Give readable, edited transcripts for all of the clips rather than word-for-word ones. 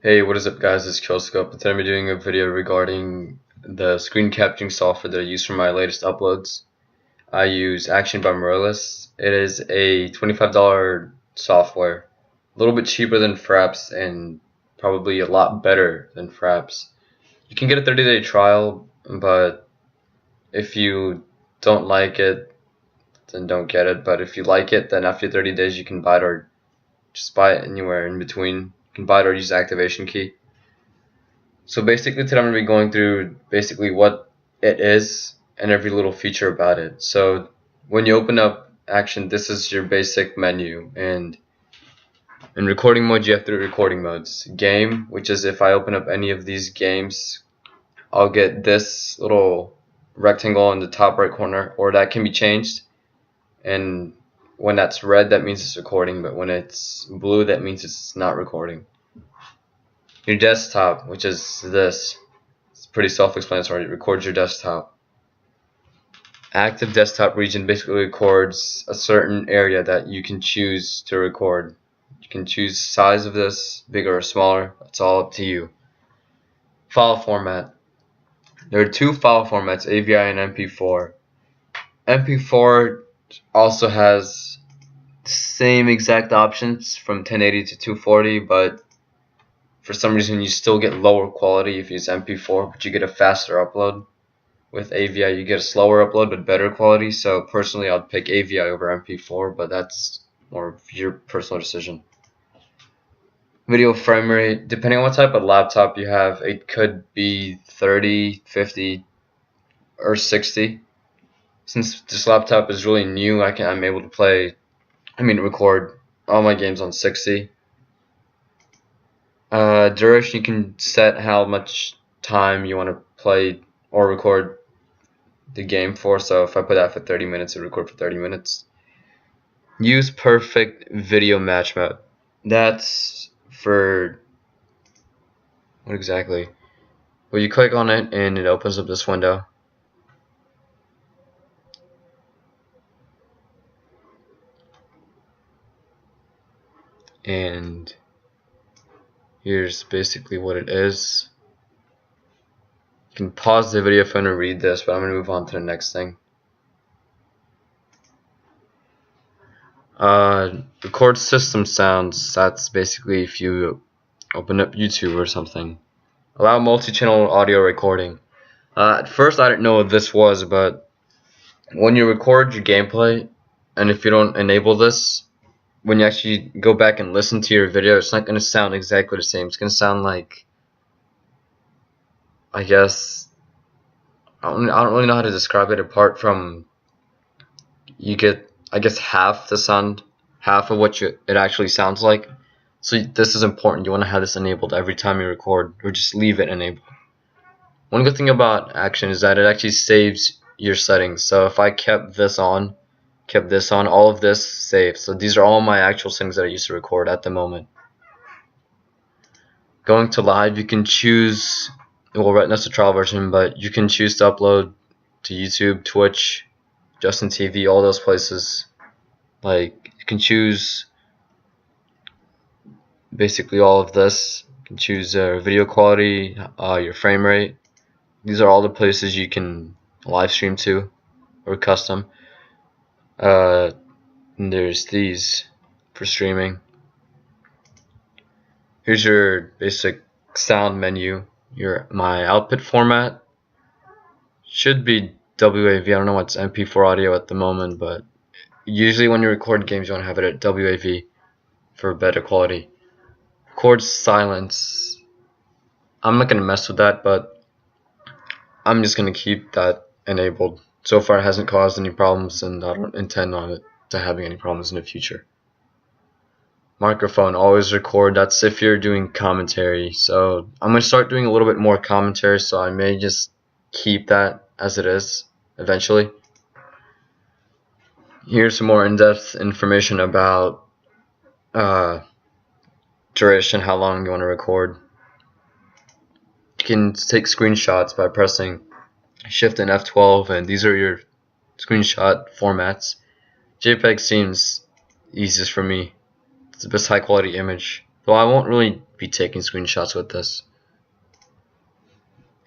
Hey, what is up guys, it's Killscope, and today I'm doing a video regarding the screen capturing software that I use for my latest uploads. I use Actiion by Mirillis. It is a $25 software, a little bit cheaper than Fraps and probably a lot better than Fraps. You can get a 30-day trial, but if you don't like it, then don't get it. But if you like it, then after 30 days you can buy it or just buy it anywhere in between. You can buy it or use the activation key. So basically today I'm going to be going through basically what it is and every little feature about it. So when you open up Actiion, this is your basic menu, and in recording mode you have three recording modes. Game, which is if I open up any of these games, I'll get this little rectangle in the top right corner, or that can be changed, and when that's red that means it's recording, but when it's blue that means it's not recording. Your desktop, which is this, it's pretty self-explanatory. It records your desktop. Active desktop region basically records a certain area that you can choose to record. You can choose size of this, bigger or smaller. That's all up to you. File format. There are two file formats, AVI and MP4. MP4 also has the same exact options from 1080 to 240, but for some reason you still get lower quality if you use MP4, but you get a faster upload. With AVI you get a slower upload but better quality, so personally I'd pick AVI over MP4, but that's more of your personal decision. Video frame rate, depending on what type of laptop you have, it could be 30, 50, or 60. Since this laptop is really new, I'm able to record all my games on 60. Duration, you can set how much time you want to play or record the game for. So if I put that for 30 minutes, it'll record for 30 minutes. Use perfect video match mode. That's for what exactly? Well, you click on it and it opens up this window. And here's basically what it is. You can pause the video if you want to read this, but I'm going to move on to the next thing. Record system sounds. That's basically if you open up YouTube or something. Allow multi-channel audio recording. At first I didn't know what this was, but when you record your gameplay, and if you don't enable this, when you actually go back and listen to your video, it's not going to sound exactly the same. It's going to sound like, I guess, I don't really know how to describe it, apart from you get, I guess, half the sound, half of what it actually sounds like. So this is important. You want to have this enabled every time you record, or just leave it enabled. One good thing about Actiion is that it actually saves your settings. So if I kept this on, all of this saves. So these are all my actual settings that I used to record at the moment. Going to live, you can choose, well, right now it's a trial version, but you can choose to upload to YouTube, Twitch, Justin TV, all those places. Like, you can choose basically all of this. You can choose video quality, your frame rate. These are all the places you can live stream to, or custom. And there's these for streaming. Here's your basic sound menu. My output format should be WAV. I don't know what's MP4 audio at the moment, but usually when you record games you want to have it at WAV for better quality. Record silence. I'm not gonna mess with that, but I'm just gonna keep that enabled. So far it hasn't caused any problems, and I don't intend on it to having any problems in the future. Microphone, always record. That's if you're doing commentary. So I'm going to start doing a little bit more commentary, so I may just keep that as it is eventually. Here's some more in-depth information about duration, how long you want to record. You can take screenshots by pressing Shift and F12, and these are your screenshot formats. JPEG seems easiest for me. It's the best high quality image, so I won't really be taking screenshots with this.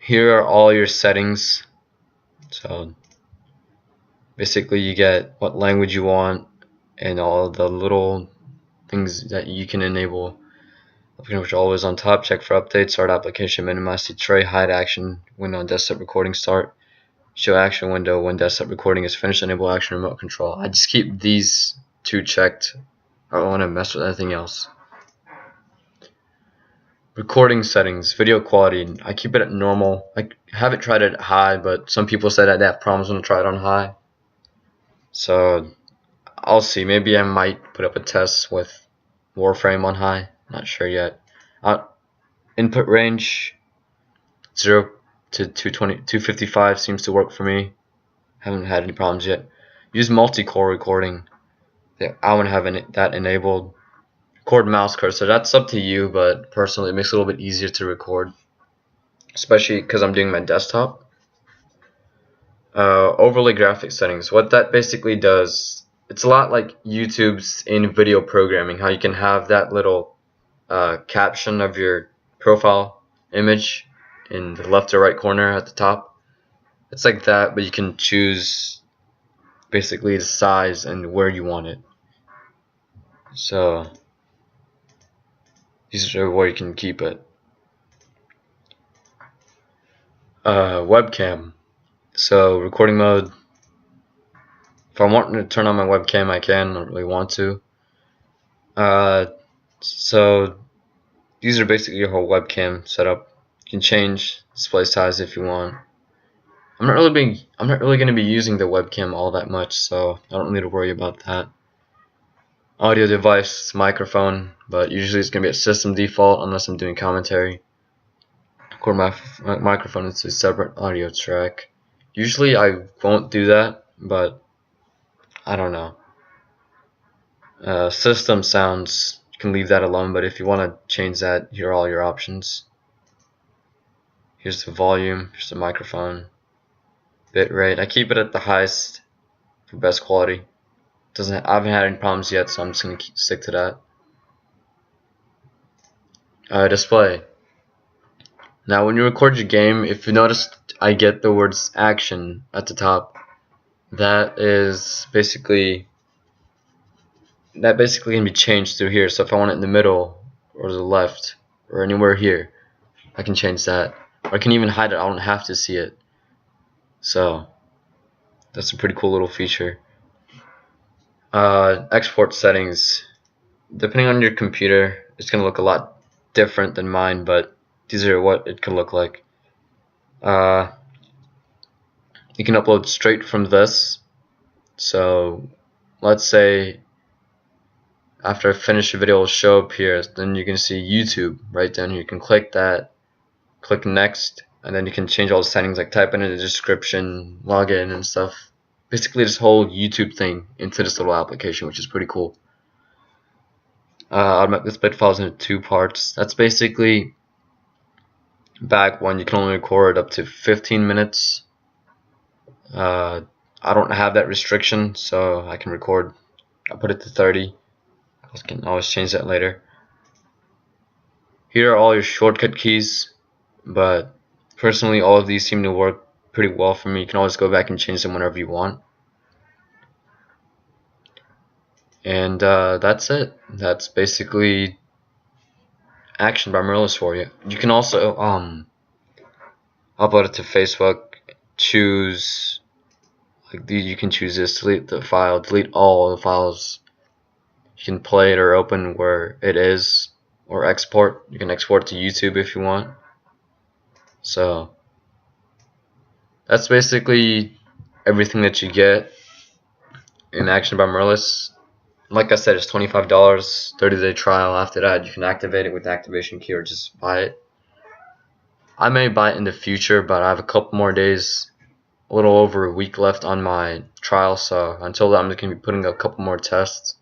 Here are all your settings. So basically you get what language you want and all the little things that you can enable, which are always on top. Check for updates, start application, minimize the tray, hide action window on desktop recording, start, show action window when desktop recording is finished, enable action remote control. I just keep these two checked. I don't want to mess with anything else. Recording settings, video quality, I keep it at normal. I haven't tried it at high, but some people said that they have problems when I try it on high. So I'll see. Maybe I might put up a test with Warframe on high. Not sure yet. Input range 0 to 255 seems to work for me. Haven't had any problems yet. Use multi-core recording. I want to have that enabled. Record mouse cursor. That's up to you, but personally it makes it a little bit easier to record, especially because I'm doing my desktop. Overlay graphic settings. What that basically does, it's a lot like YouTube's in video programming, how you can have that little caption of your profile image in the left or right corner at the top. It's like that, but you can choose basically the size and where you want it. So these are where you can keep it. Webcam. So recording mode. If I want to turn on my webcam, I can. I don't really want to. So these are basically your whole webcam setup. You can change display size if you want. I'm not really going to be using the webcam all that much, so I don't need to worry about that. Audio device, microphone, but usually it's going to be a system default unless I'm doing commentary. Record my microphone into a separate audio track. Usually I won't do that, but I don't know. System sounds, you can leave that alone, but if you want to change that, here are all your options. Here's the volume, here's the microphone, bitrate. I keep it at the highest for best quality. I haven't had any problems yet, so I'm just gonna stick to that. Display. Now, when you record your game, if you notice, I get the words action at the top. That basically can be changed through here. So if I want it in the middle or to the left or anywhere here, I can change that. Or I can even hide it. I don't have to see it. So that's a pretty cool little feature. Export settings. Depending on your computer, it's gonna look a lot different than mine, but these are what it could look like. You can upload straight from this. So let's say after I finish the video, it'll show up here. Then you can see YouTube right down here. You can click that, click next, and then you can change all the settings, like type in the description, log in and stuff. Basically this whole YouTube thing into this little application, which is pretty cool. Automatically split files into 2 parts. That's basically back when you can only record up to 15 minutes. I don't have that restriction, so I can record. I put it to 30. I can always change that later. Here are all your shortcut keys, but personally all of these seem to work pretty well for me. You can always go back and change them whenever you want. And that's it. That's basically Actiion by Mirillis for you. You can also upload it to Facebook. Choose you can choose this, delete the file, delete all the files. You can play it or open where it is, or export. You can export to YouTube if you want. So that's basically everything that you get in Actiion by Mirillis. Like I said, it's $25, 30-day trial. After that, you can activate it with the activation key or just buy it. I may buy it in the future, but I have a couple more days, a little over a week left on my trial, so until then I'm just going to be putting a couple more tests.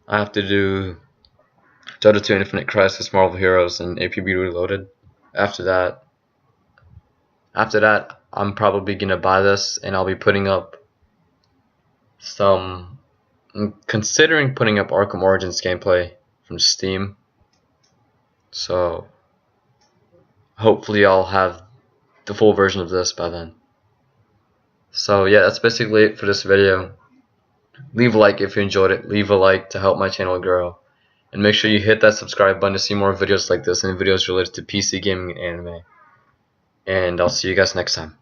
I have to do Dota 2 Infinite Crisis, Marvel Heroes, and APB Reloaded. After that, I'm probably going to buy this, and I'll be putting up I'm considering putting up Arkham Origins gameplay from Steam. So hopefully I'll have the full version of this by then. So yeah, that's basically it for this video. Leave a like if you enjoyed it. Leave a like to help my channel grow. And make sure you hit that subscribe button to see more videos like this and videos related to PC gaming and anime. And I'll see you guys next time.